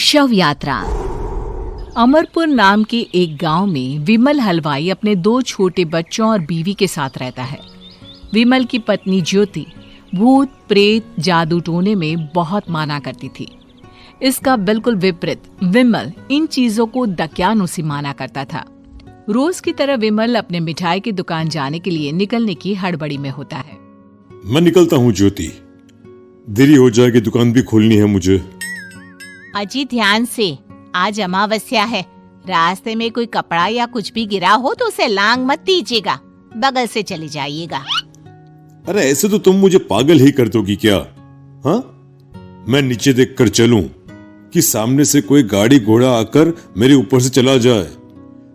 शव यात्रा। अमरपुर नाम के एक गांव में विमल हलवाई अपने 2 छोटे बच्चों और बीवी के साथ रहता है। विमल की पत्नी ज्योति भूत प्रेत जादू टोने में बहुत माना करती थी। इसका बिल्कुल विपरीत विमल इन चीजों को दक्यानुसी माना करता था। रोज की तरह विमल अपने मिठाई की दुकान जाने के लिए निकलने की हड़बड़ी में होता है। मैं निकलता हूँ ज्योति, देरी हो जाएगी, दुकान भी खोलनी है मुझे। अजी ध्यान से, आज अमावस्या है। रास्ते में कोई कपड़ा या कुछ भी गिरा हो तो उसे लांग मत दीजिएगा, बगल से चले जाइएगा। अरे ऐसे तो तुम मुझे पागल ही कर दोगी क्या? हाँ, मैं नीचे देखकर चलूं कि सामने से कोई गाड़ी घोड़ा आकर मेरे ऊपर से चला जाए?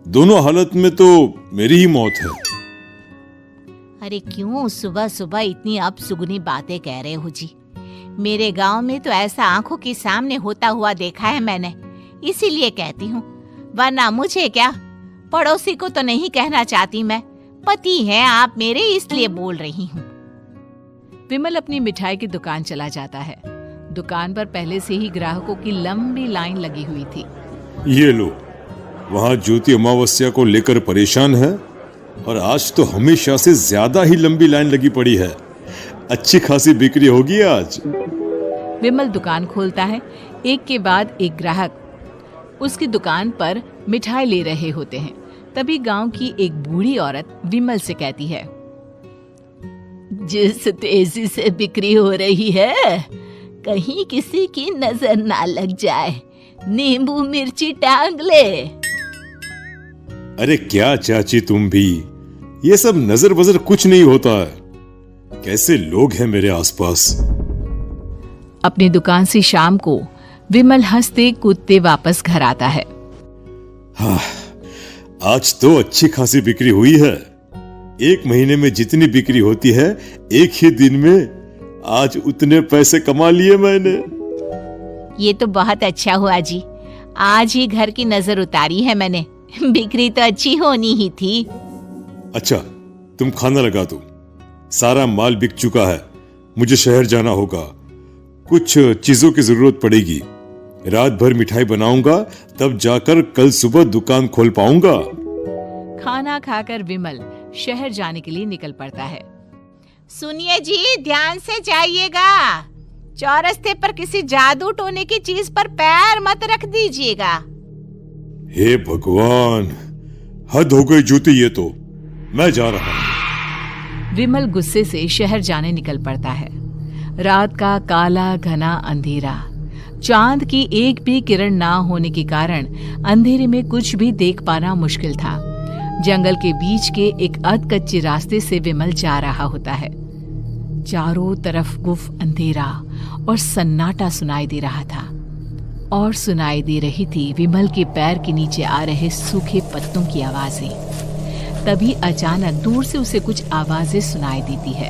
दोनों हालत में तो मेरी ही मौत है। अरे क्यों सुबह सुबह इतनी अपसुगनी बातें कह रहे हो जी? मेरे गांव में तो ऐसा आंखों के सामने होता हुआ देखा है मैंने, इसीलिए कहती हूँ, वरना मुझे क्या, पड़ोसी को तो नहीं कहना चाहती मैं। पति हैं आप मेरे, इसलिए बोल रही हूँ। विमल अपनी मिठाई की दुकान चला जाता है। दुकान पर पहले से ही ग्राहकों की लंबी लाइन लगी हुई थी। ये लो, वहाँ ज्योति अमावस्या को लेकर परेशान है और आज तो हमेशा से ज्यादा ही लंबी लाइन लगी पड़ी है। अच्छी खासी बिक्री होगी आज। विमल दुकान खोलता है। एक के बाद एक ग्राहक उसकी दुकान पर मिठाई ले रहे होते हैं। तभी गांव की एक बूढ़ी औरत विमल से कहती है, जिस तेजी से बिक्री हो रही है, कहीं किसी की नजर ना लग जाए, नींबू मिर्ची टांग ले। अरे क्या चाची तुम भी, ये सब नजर बजर कुछ नहीं होता है। कैसे लोग हैं मेरे आसपास। अपनी दुकान से शाम को विमल हंसते कूदते वापस घर आता है। हाँ, आज तो अच्छी खासी बिक्री हुई है। एक महीने में जितनी बिक्री होती है, एक ही दिन में आज उतने पैसे कमा लिए मैंने। ये तो बहुत अच्छा हुआ जी, आज ही घर की नजर उतारी है मैंने। बिक्री तो अच्छी होनी ही थी। अच्छा, तुम खाना लगा दो, सारा माल बिक चुका है। मुझे शहर जाना होगा, कुछ चीजों की जरूरत पड़ेगी। रात भर मिठाई बनाऊंगा, तब जाकर कल सुबह दुकान खोल पाऊंगा। खाना खाकर विमल शहर जाने के लिए निकल पड़ता है। सुनिए जी, ध्यान से जाइएगा। चौरस्ते पर किसी जादू टोने की चीज पर पैर मत रख दीजिएगा। हे भगवान, हद हो गई ज्योति, ये तो मैं जा रहा हूं। विमल गुस्से से शहर जाने निकल पड़ता है। रात का काला घना अंधेरा, चांद की एक भी किरण ना होने के कारण अंधेरे में कुछ भी देख पाना मुश्किल था। जंगल के बीच के एक अधकच्चे रास्ते से विमल जा रहा होता है। चारों तरफ गुफ अंधेरा और सन्नाटा सुनाई दे रहा था, और सुनाई दे रही थी विमल के पैर के नीचे आ रहे सूखे पत्तों की आवाजें। तभी अचानक दूर से उसे कुछ आवाजें सुनाई देती है।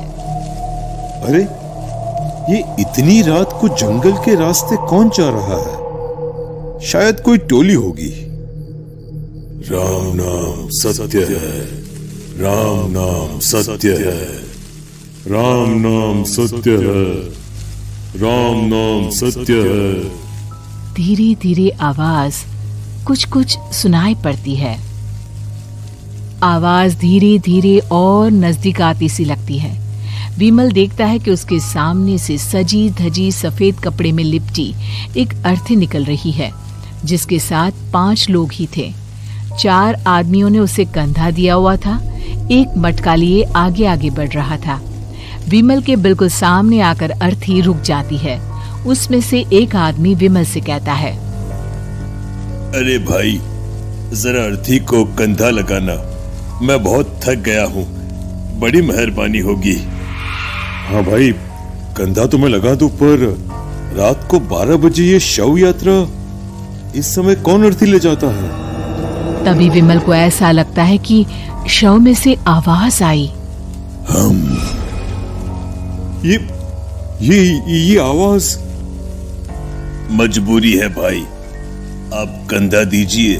अरे, ये इतनी रात को जंगल के रास्ते कौन जा रहा है? शायद कोई टोली होगी। राम नाम सत्य है, राम नाम सत्य है, राम नाम सत्य है, राम नाम सत्य है। धीरे धीरे आवाज कुछ कुछ सुनाई पड़ती है। आवाज धीरे धीरे और नजदीक आती सी लगती है। विमल देखता है कि उसके सामने से सजी धजी सफेद कपड़े में लिपटी एक अर्थी निकल रही है, जिसके साथ 5 लोग ही थे। 4 आदमियों ने उसे कंधा दिया हुआ था। एक मटका लिए आगे आगे बढ़ रहा था। विमल के बिल्कुल सामने आकर अर्थी रुक जाती है। उसमें से एक आदमी विमल से कहता है, अरे भाई, जरा अर्थी को कंधा लगाना, मैं बहुत थक गया हूँ, बड़ी मेहरबानी होगी। हाँ भाई, कंधा तो मैं लगा दूं, पर रात को 12 बजे ये शव यात्रा, इस समय कौन अर्थी ले जाता है? तभी विमल को ऐसा लगता है कि शव में से आवाज आई, ये आवाज। मजबूरी है भाई, आप कंधा दीजिए,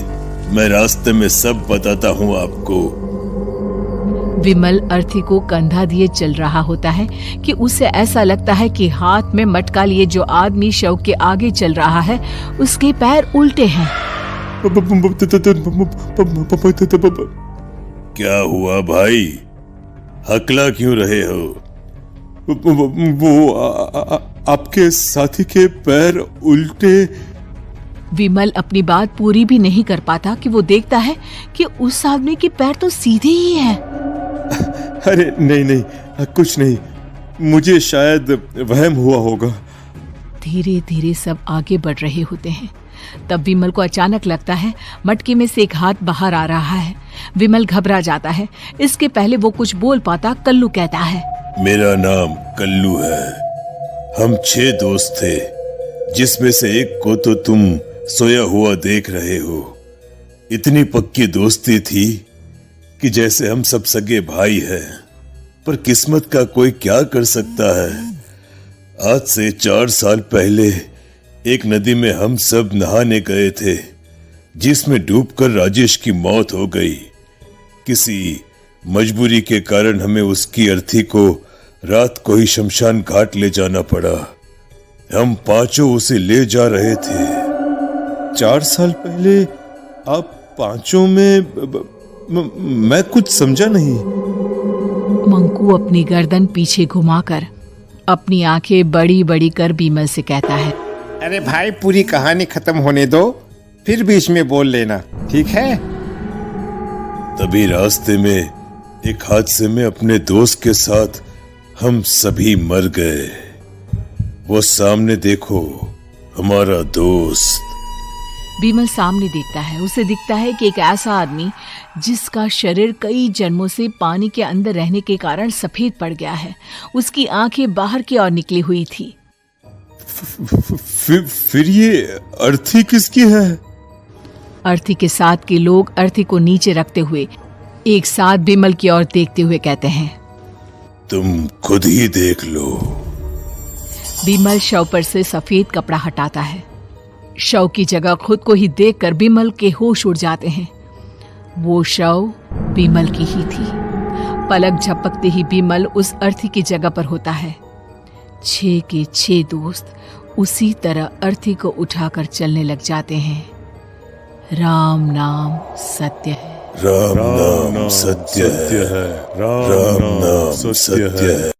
मैं रास्ते में सब बताता हूँ आपको। विमल अर्थी को कंधा दिए चल रहा होता है कि उसे ऐसा लगता है कि हाथ में मटका लिए जो आदमी शव के आगे चल रहा है उसके पैर उल्टे हैं। क्या हुआ भाई, हकला क्यों रहे हो? वो आपके साथी के पैर उल्टे। विमल अपनी बात पूरी भी नहीं कर पाता कि वो देखता है कि उस आदमी के पैर तो सीधे ही हैं। अरे नहीं, कुछ नहीं, मुझे शायद वहम हुआ होगा। धीरे धीरे सब आगे बढ़ रहे होते हैं। तब विमल को अचानक लगता है मटके में से एक हाथ बाहर आ रहा है। विमल घबरा जाता है। इसके पहले वो कुछ बोल पाता, कल्लू कहता है, मेरा नाम कल्लू है। हम 6 दोस्त थे, जिसमें से एक को तो तुम सोया हुआ देख रहे हो। इतनी पक्की दोस्ती थी कि जैसे हम सब सगे भाई हैं। पर किस्मत का कोई क्या कर सकता है। आज से 4 साल पहले एक नदी में हम सब नहाने गए थे, जिसमें डूबकर राजेश की मौत हो गई। किसी मजबूरी के कारण हमें उसकी अर्थी को रात को ही शमशान घाट ले जाना पड़ा। हम 5 उसे ले जा रहे थे। 4 साल पहले आप 5 में मैं कुछ समझा नहीं। मंकू अपनी गर्दन पीछे घुमाकर अपनी आंखें बड़ी बड़ी कर विमल से कहता है, अरे भाई, पूरी कहानी खत्म होने दो, फिर बीच में बोल लेना, ठीक है? तभी रास्ते में एक हादसे में अपने दोस्त के साथ हम सभी मर गए। वो सामने देखो, हमारा दोस्त। विमल सामने देखता है। उसे दिखता है कि एक ऐसा आदमी जिसका शरीर कई जन्मों से पानी के अंदर रहने के कारण सफेद पड़ गया है। उसकी आंखें बाहर की ओर निकली हुई थी। फिर ये अर्थी किसकी है? अर्थी के साथ के लोग अर्थी को नीचे रखते हुए एक साथ विमल की ओर देखते हुए कहते हैं, तुम खुद ही देख लो। विमल शव पर से सफेद कपड़ा हटाता है। शव की जगह खुद को ही देखकर विमल के होश उड़ जाते हैं। वो शव विमल की ही थी। पलक झपकते ही विमल उस अर्थी की जगह पर होता है। 6 के 6 दोस्त उसी तरह अर्थी को उठाकर चलने लग जाते हैं। राम नाम सत्य है। राम नाम सत्य है। राम नाम सत्य है।